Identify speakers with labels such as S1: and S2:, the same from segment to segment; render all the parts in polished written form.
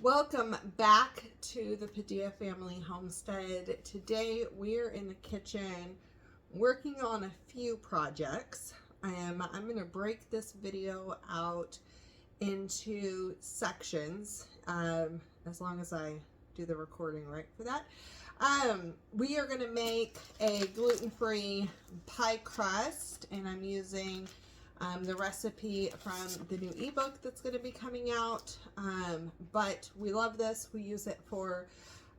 S1: Welcome back to the Padilla Family Homestead. Today we're in the kitchen working on a few projects. I'm going to break this video out into sections as long as I do the recording right for that. We are going to make a gluten-free pie crust, and I'm using the recipe from the new ebook that's going to be coming out. But we love this. We use it for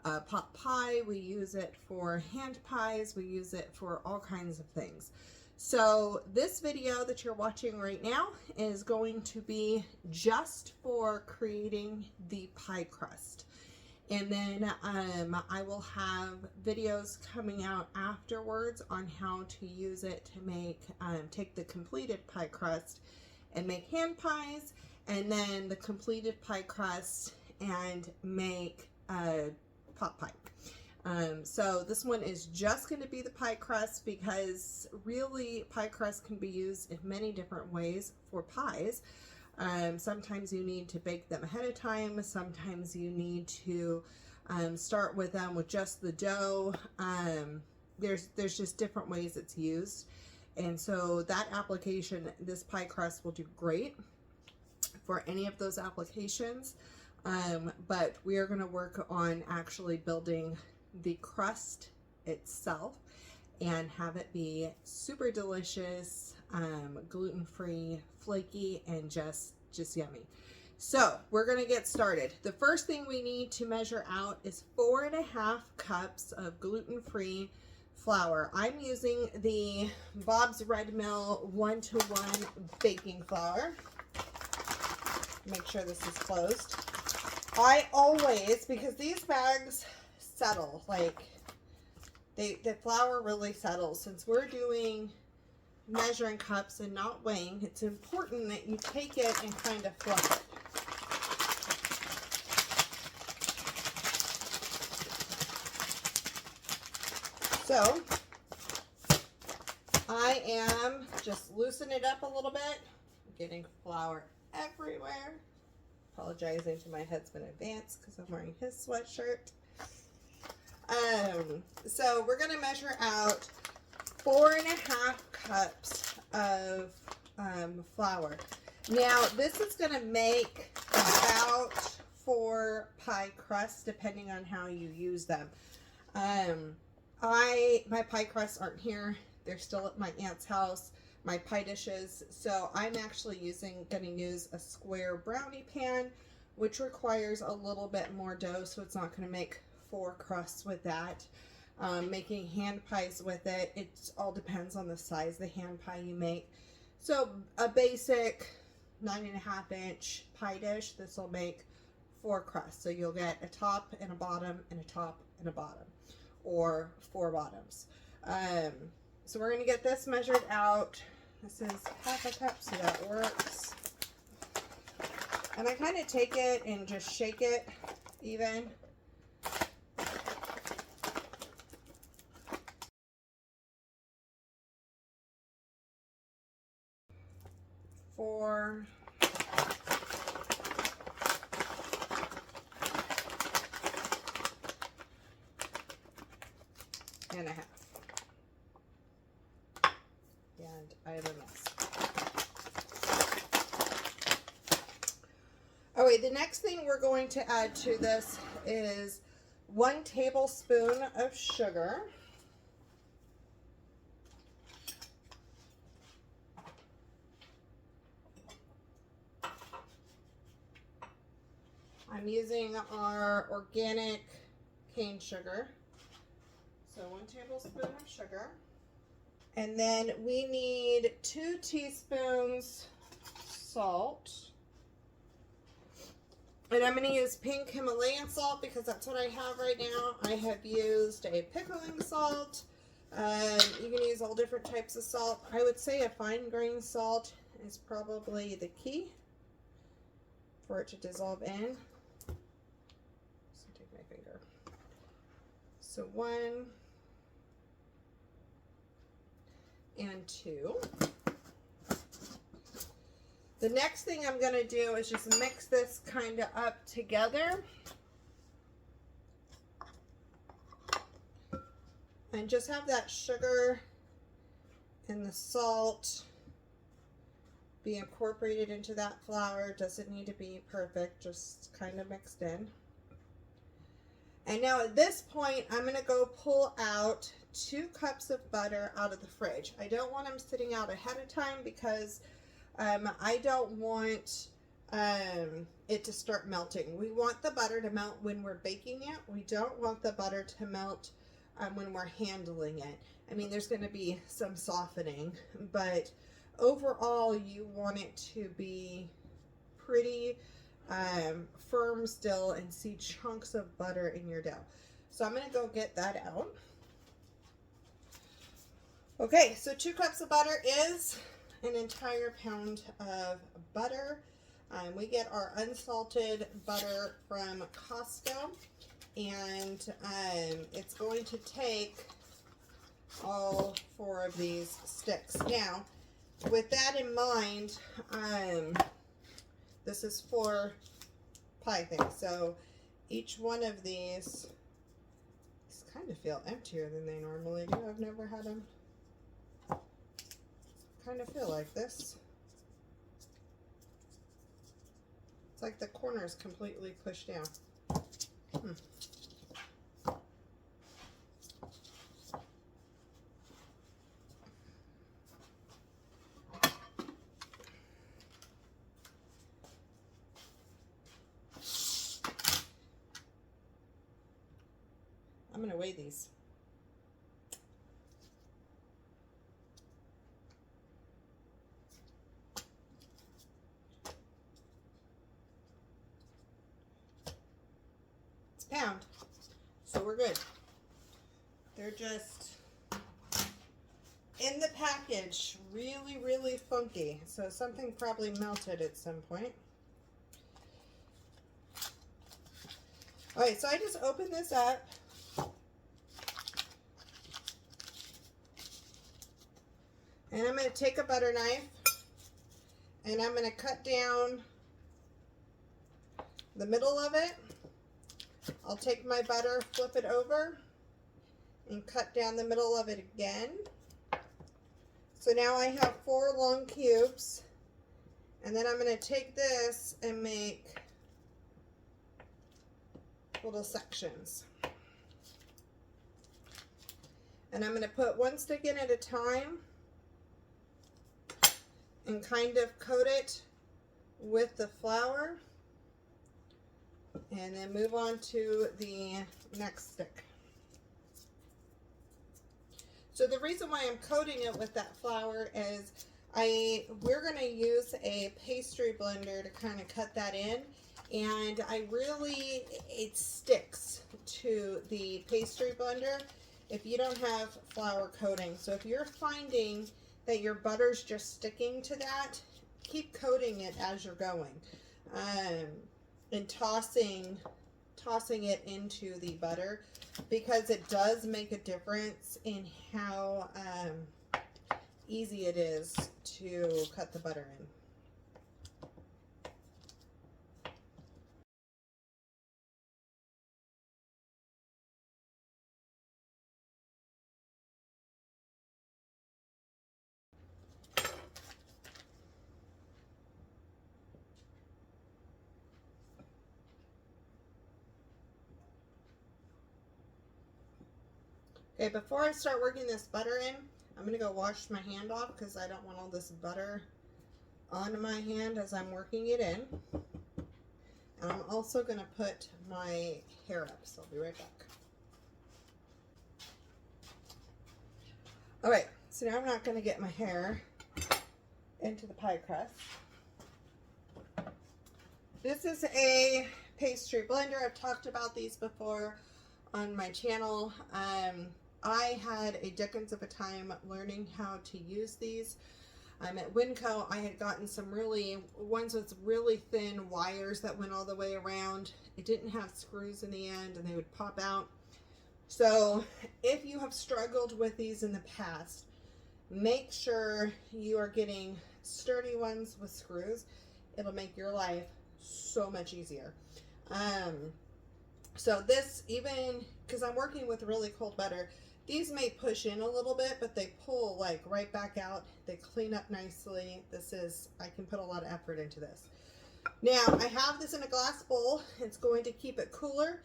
S1: pot pie. We use it for hand pies. We use it for all kinds of things. So this video that you're watching right now is going to be just for creating the pie crust. And then I will have videos coming out afterwards on how to use it to make, take the completed pie crust and make hand pies, and then the completed pie crust and make pot pie. So this one is just going to be the pie crust because really pie crust can be used in many different ways for pies. Sometimes you need to bake them ahead of time. Sometimes you need to start with them with just the dough. There's just different ways it's used. And so that application, this pie crust will do great for any of those applications. But we are going to work on actually building the crust itself and have it be super delicious, gluten-free, flaky, and just yummy. So we're going to get started. The first thing we need to measure out is 4.5 cups of gluten-free flour. I'm using the Bob's Red Mill 1-to-1 baking flour. Make sure this is closed. I always, because these bags settle, like the flour really settles. Since we're doing measuring cups and not weighing, it's important that you take it and kind of fluff it. So I am just loosening it up a little bit. I'm getting flour everywhere. Apologizing to my husband in advance because I'm wearing his sweatshirt. So we're going to measure out 4.5 cups of flour. Now this is going to make about 4 pie crusts depending on how you use them. My pie crusts aren't here. They're still at my aunt's house, my pie dishes. So I'm actually going to use a square brownie pan, which requires a little bit more dough, so it's not going to make 4 crusts with that. Making hand pies with it, it all depends on the size of the hand pie you make. So a basic 9.5-inch pie dish, this will make 4 crusts. So you'll get a top and a bottom and a top and a bottom, or 4 bottoms. So we're going to get this measured out. This is 1/2 cup, so that works. And I kind of take it and just shake it even. Four. And a half. And I have a mess. Okay, the next thing we're going to add to this is 1 tablespoon of sugar. I'm using our organic cane sugar. So 1 tablespoon of sugar. And then we need 2 teaspoons salt. And I'm going to use pink Himalayan salt because that's what I have right now. I have used a pickling salt. You can use all different types of salt. I would say a fine grain salt is probably the key for it to dissolve in. So take my finger. So 1 and 2. The next thing I'm going to do is just mix this kind of up together. And just have that sugar and the salt be incorporated into that flour. Doesn't need to be perfect, just kind of mixed in. And now at this point, I'm going to go pull out 2 cups of butter out of the fridge. I don't want them sitting out ahead of time because I don't want it to start melting. We want the butter to melt when we're baking it. We don't want the butter to melt when we're handling it. I mean, there's going to be some softening, but overall you want it to be pretty firm still and see chunks of butter in your dough. So I'm going to go get that out. Okay, so 2 cups of butter is an entire pound of butter. We get our unsalted butter from Costco, and it's going to take all 4 of these sticks. Now, with that in mind, this is 4 pie things, so each one of these kind of feel emptier than they normally do. I've never had them kind of feel like this. It's like the corner is completely pushed down. I'm going to weigh these. It's a pound, so we're good. They're just in the package, really, really funky. So something probably melted at some point. All right, so I just opened this up. And I'm going to take a butter knife and I'm going to cut down the middle of it. I'll take my butter, flip it over, and cut down the middle of it again. So now I have 4 long cubes. And then I'm going to take this and make little sections. And I'm going to put 1 stick in at a time and kind of coat it with the flour, and then move on to the next stick. So the reason why I'm coating it with that flour is we're going to use a pastry blender to kind of cut that in, and it sticks to the pastry blender if you don't have flour coating. So if you're finding that your butter's just sticking to that, keep coating it as you're going, and tossing it into the butter, because it does make a difference in how easy it is to cut the butter in. Okay, before I start working this butter in, I'm going to go wash my hand off because I don't want all this butter on my hand as I'm working it in. And I'm also going to put my hair up, so I'll be right back. Alright, so now I'm not going to get my hair into the pie crust. This is a pastry blender. I've talked about these before on my channel. I had a dickens of a time learning how to use these. At Winco, I had gotten some ones with really thin wires that went all the way around. It didn't have screws in the end and they would pop out. So if you have struggled with these in the past, make sure you are getting sturdy ones with screws. It'll make your life so much easier. So this, even because I'm working with really cold butter, these may push in a little bit, but they pull like right back out. They clean up nicely. I can put a lot of effort into this. Now I have this in a glass bowl. It's going to keep it cooler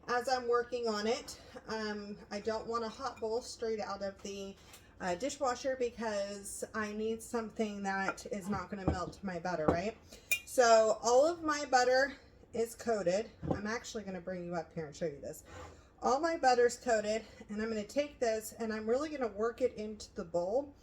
S1: as I'm working on it. I don't want a hot bowl straight out of the dishwasher because I need something that is not going to melt my butter, right? So all of my butter is coated. I'm actually going to bring you up here and show you this. All my butter's coated, and I'm going to take this and I'm really going to work it into the bowl,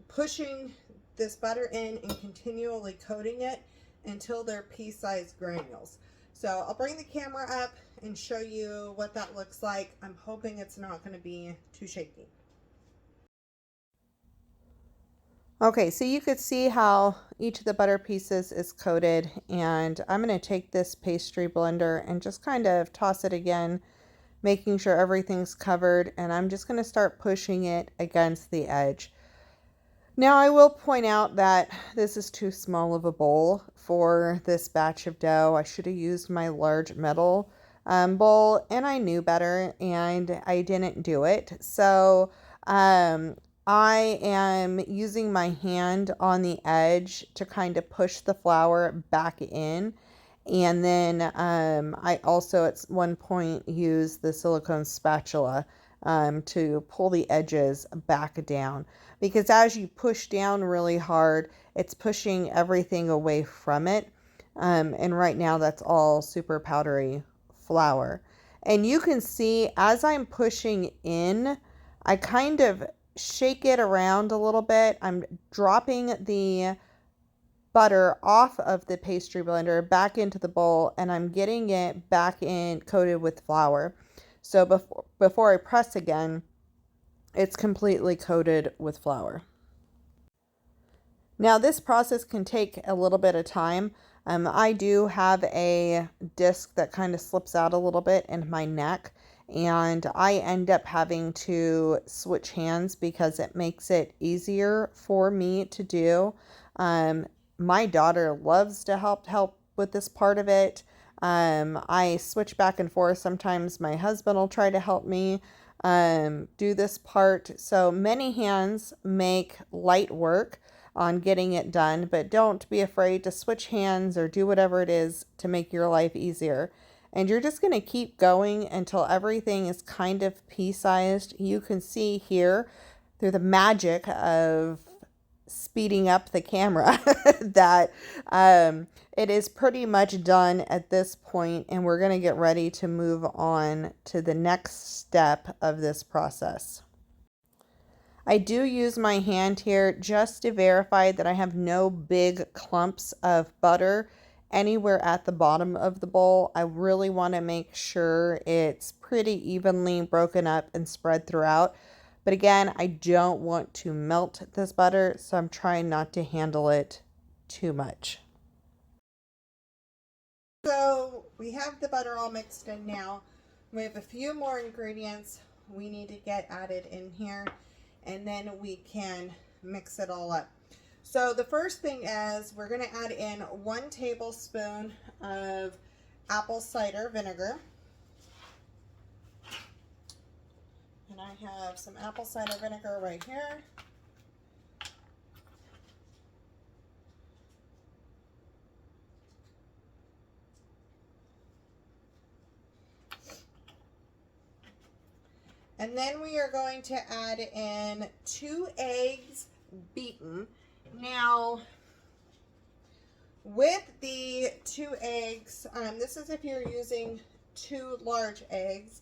S1: pushing this butter in and continually coating it until they're pea-sized granules. So I'll bring the camera up and show you what that looks like. I'm hoping it's not going to be too shaky. Okay, so you could see how each of the butter pieces is coated, and I'm going to take this pastry blender and just kind of toss it again, making sure everything's covered, and I'm just going to start pushing it against the edge. Now I will point out that this is too small of a bowl for this batch of dough. I should have used my large metal bowl, and I knew better and I didn't do it. So I am using my hand on the edge to kind of push the flour back in. And then I also at one point used the silicone spatula to pull the edges back down, because as you push down really hard, it's pushing everything away from it. And right now that's all super powdery flour. And you can see as I'm pushing in, I kind of shake it around a little bit. I'm dropping the butter off of the pastry blender back into the bowl, and I'm getting it back in coated with flour. So before I press again, it's completely coated with flour. Now this process can take a little bit of time. I do have a disc that kind of slips out a little bit in my neck, and I end up having to switch hands because it makes it easier for me to do. My daughter loves to help with this part of it. I switch back and forth. Sometimes my husband will try to help me do this part. So many hands make light work on getting it done, but don't be afraid to switch hands or do whatever it is to make your life easier. And you're just going to keep going until everything is kind of pea-sized. You can see here through the magic of speeding up the camera that it is pretty much done at this point, and we're going to get ready to move on to the next step of this process. I do use my hand here just to verify that I have no big clumps of butter anywhere at the bottom of the bowl. I really want to make sure it's pretty evenly broken up and spread throughout. But again, I don't want to melt this butter, so I'm trying not to handle it too much. So we have the butter all mixed in now. We have a few more ingredients we need to get added in here, and then we can mix it all up. So the first thing is we're going to add in 1 tablespoon of apple cider vinegar. And I have some apple cider vinegar right here. And then we are going to add in 2 eggs beaten. Now, with the 2 eggs, this is if you're using 2 large eggs.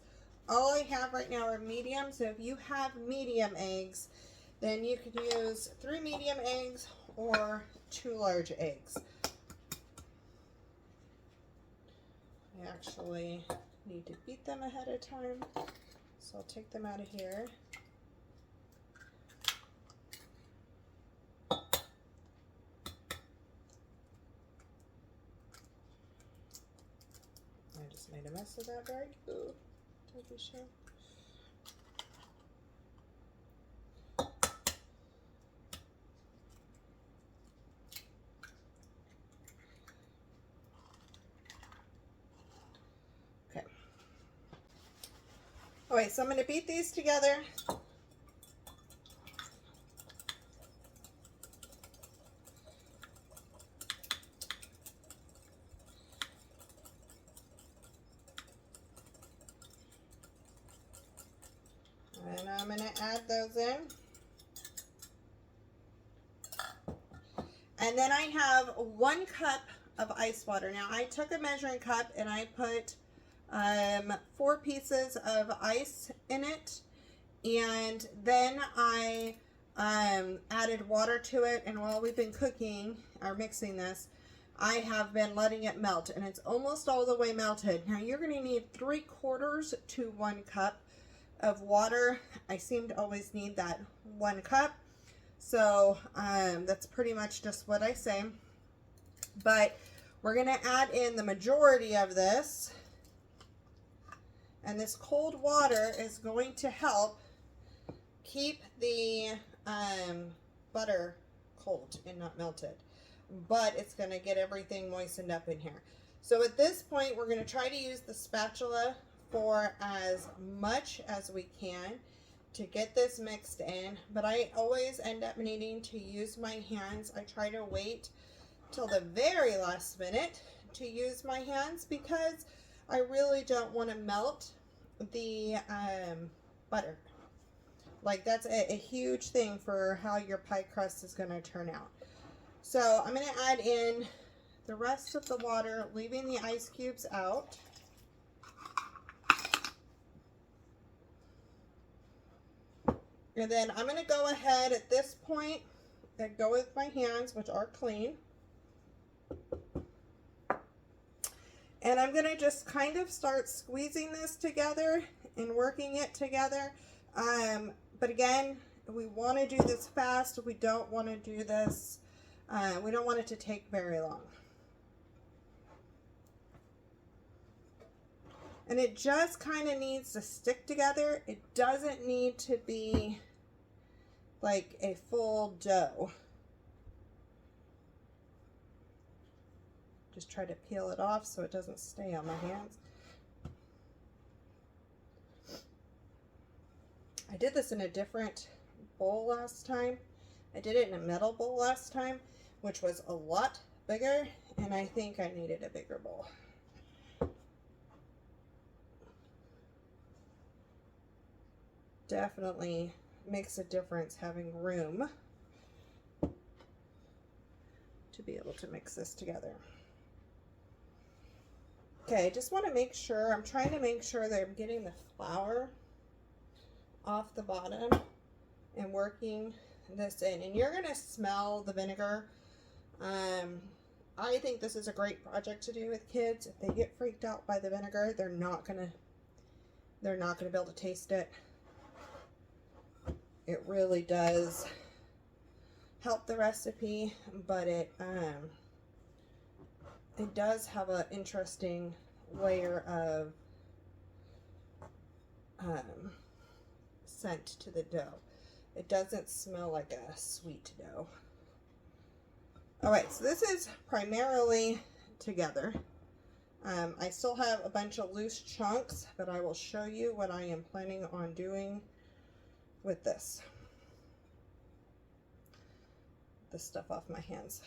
S1: All I have right now are medium, so if you have medium eggs, then you could use 3 medium eggs or 2 large eggs. I actually need to beat them ahead of time, so I'll take them out of here. I just made a mess of that bag. Ooh, don't be sure. All right, so I'm going to beat these together. And I'm going to add those in. And then I have 1 cup of ice water. Now I took a measuring cup and I put 4 pieces of ice in it. And then I added water to it. And while we've been cooking or mixing this, I have been letting it melt. And it's almost all the way melted. Now you're going to need 3/4 to 1 cup of water. I seem to always need that 1 cup. So that's pretty much just what I say. But we're going to add in the majority of this. And this cold water is going to help keep the butter cold and not melted. But it's going to get everything moistened up in here. So at this point, we're going to try to use the spatula for as much as we can to get this mixed in, but I always end up needing to use my hands. I try to wait till the very last minute to use my hands because I really don't want to melt the butter. Like that's a huge thing for how your pie crust is going to turn out. So I'm going to add in the rest of the water, leaving the ice cubes out. And then I'm going to go ahead at this point and go with my hands, which are clean. And I'm going to just kind of start squeezing this together and working it together. But again, we want to do this fast. We don't want to do this, we don't want it to take very long. And it just kind of needs to stick together. It doesn't need to be like a full dough. Just try to peel it off so it doesn't stay on my hands. I did this in a different bowl last time. I did it in a metal bowl last time, which was a lot bigger, and I think I needed a bigger bowl. Definitely makes a difference having room to be able to mix this together. Okay, just want to make sure, I'm trying to make sure that I'm getting the flour off the bottom and working this in. And you're going to smell the vinegar. I think this is a great project to do with kids. If they get freaked out by the vinegar, they're not going to be able to taste it. It really does help the recipe, but it does have an interesting layer of scent to the dough. It doesn't smell like a sweet dough. All right, so this is primarily together. I still have a bunch of loose chunks, but I will show you what I am planning on doing with this. This stuff off my hands.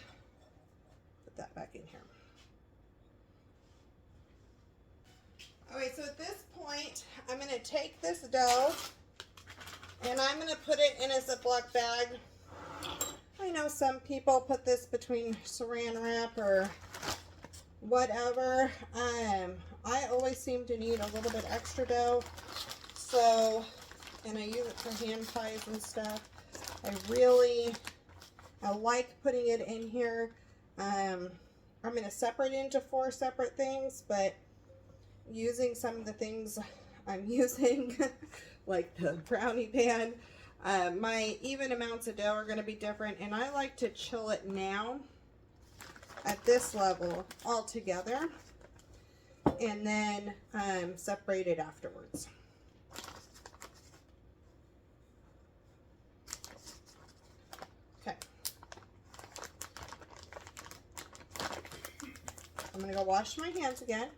S1: Put that back in here. All right, so at this point, I'm going to take this dough and I'm going to put it in a Ziploc bag. I know some people put this between saran wrap or whatever. I always seem to need a little bit extra dough, so, and I use it for hand pies and stuff. I like putting it in here. I'm going to separate it into 4 separate things, but using some of the things I'm using, like the brownie pan, my even amounts of dough are going to be different, and I like to chill it now at this level all together, and then separate it afterwards. Okay. I'm going to go wash my hands again.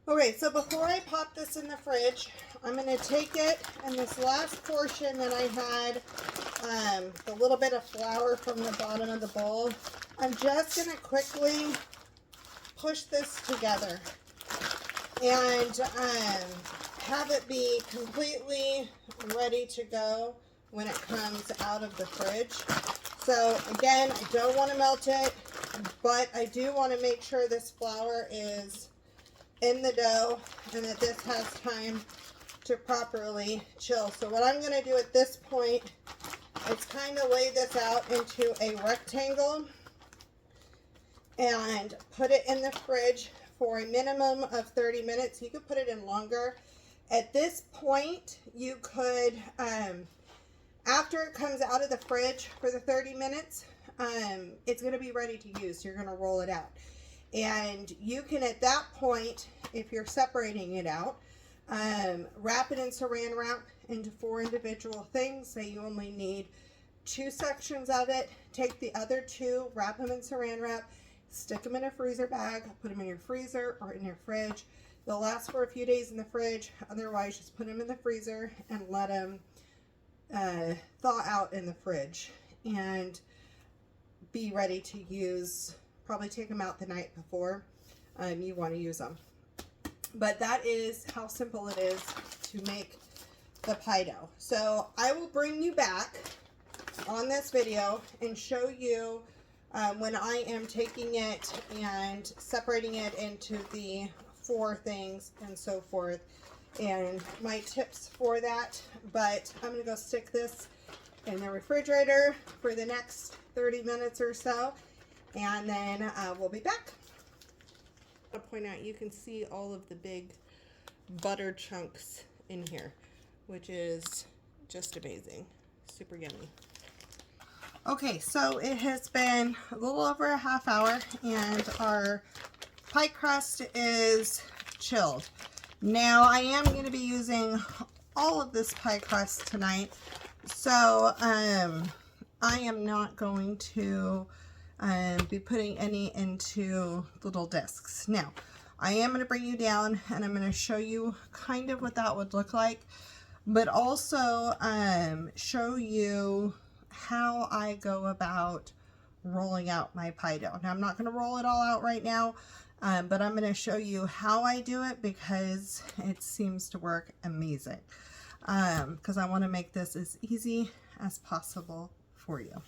S1: Okay, so before I pop this in the fridge, I'm going to take it and this last portion that I had, the little bit of flour from the bottom of the bowl, I'm just going to quickly push this together and have it be completely ready to go when it comes out of the fridge. So again, I don't want to melt it, but I do want to make sure this flour is in the dough and that this has time to properly chill. So what I'm going to do at this point is kind of lay this out into a rectangle and put it in the fridge for a minimum of 30 minutes. You could put it in longer. At this point, you could, after it comes out of the fridge for the 30 minutes, it's going to be ready to use. So you're going to roll it out. And you can, at that point, if you're separating it out, wrap it in saran wrap into 4 individual things. Say you only need 2 sections of it. Take the other 2, wrap them in saran wrap, stick them in a freezer bag, put them in your freezer or in your fridge. They'll last for a few days in the fridge. Otherwise, just put them in the freezer and let them thaw out in the fridge and be ready to use. Probably take them out the night before you want to use them. But that is how simple it is to make the pie dough. So I will bring you back on this video and show you when I am taking it and separating it into the 4 things and so forth, and my tips for that. But I'm going to go stick this in the refrigerator for the next 30 minutes or so, and then we'll be back. I'll point out, you can see all of the big butter chunks in here, which is just amazing. Super yummy. Okay, so it has been a little over a half hour and our pie crust is chilled. Now I am going to be using all of this pie crust tonight, so I am not going to be putting any into little discs. Now, I am going to bring you down and I'm going to show you kind of what that would look like, but also show you how I go about rolling out my pie dough. Now, I'm not going to roll it all out right now, but I'm going to show you how I do it because it seems to work amazing. Because I want to make this as easy as possible for you.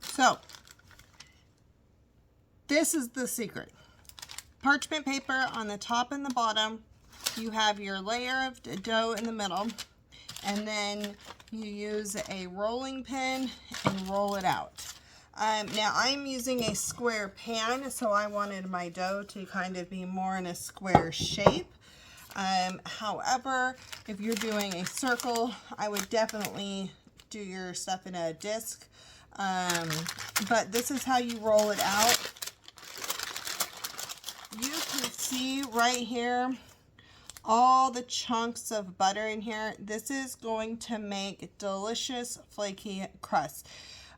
S1: So, this is the secret. Parchment paper on the top and the bottom. You have your layer of dough in the middle, and then you use a rolling pin and roll it out. Now I'm using a square pan, so I wanted my dough to kind of be more in a square shape. However, if you're doing a circle, I would definitely do your stuff in a disc. But this is how you roll it out. You can see right here all the chunks of butter in here. This is going to make delicious flaky crust.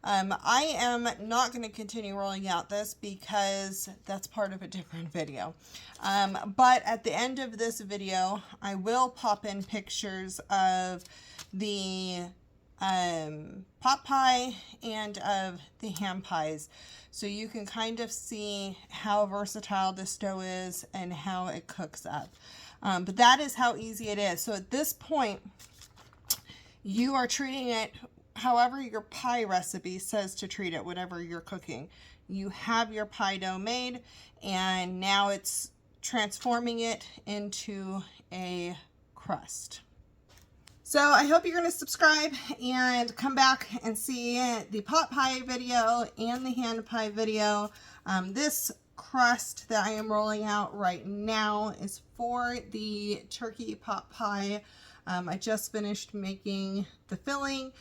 S1: I am not going to continue rolling out this because that's part of a different video. But at the end of this video, I will pop in pictures of the pot pie and of the ham pies, so you can kind of see how versatile this dough is and how it cooks up. But that is how easy it is. So at this point, you are treating it however your pie recipe says to treat it, whatever you're cooking. You have your pie dough made, and now it's transforming it into a crust. So I hope you're going to subscribe and come back and see the pot pie video and the hand pie video. This crust that I am rolling out right now is for the turkey pot pie. I just finished making the filling,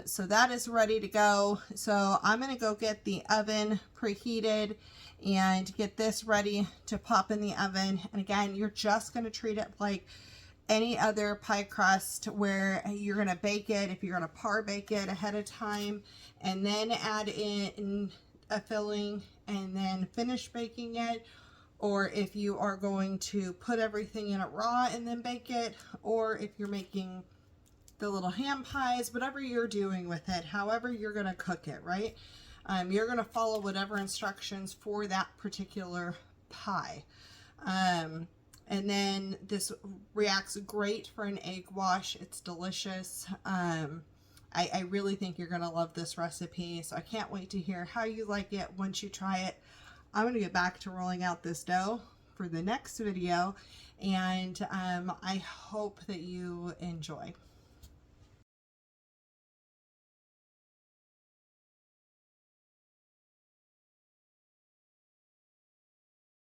S1: so that is ready to go. So I'm going to go get the oven preheated and get this ready to pop in the oven. And again, you're just going to treat it like any other pie crust, where you're going to bake it, if you're going to par bake it ahead of time and then add in a filling and then finish baking it, or if you are going to put everything in it raw and then bake it, or if you're making the little ham pies, whatever you're doing with it, however you're going to cook it, right? You're going to follow whatever instructions for that particular pie. And then this reacts great for an egg wash. It's delicious. I really think you're going to love this recipe, so I can't wait to hear how you like it once you try it. I'm going to get back to rolling out this dough for the next video, and I hope that you enjoy.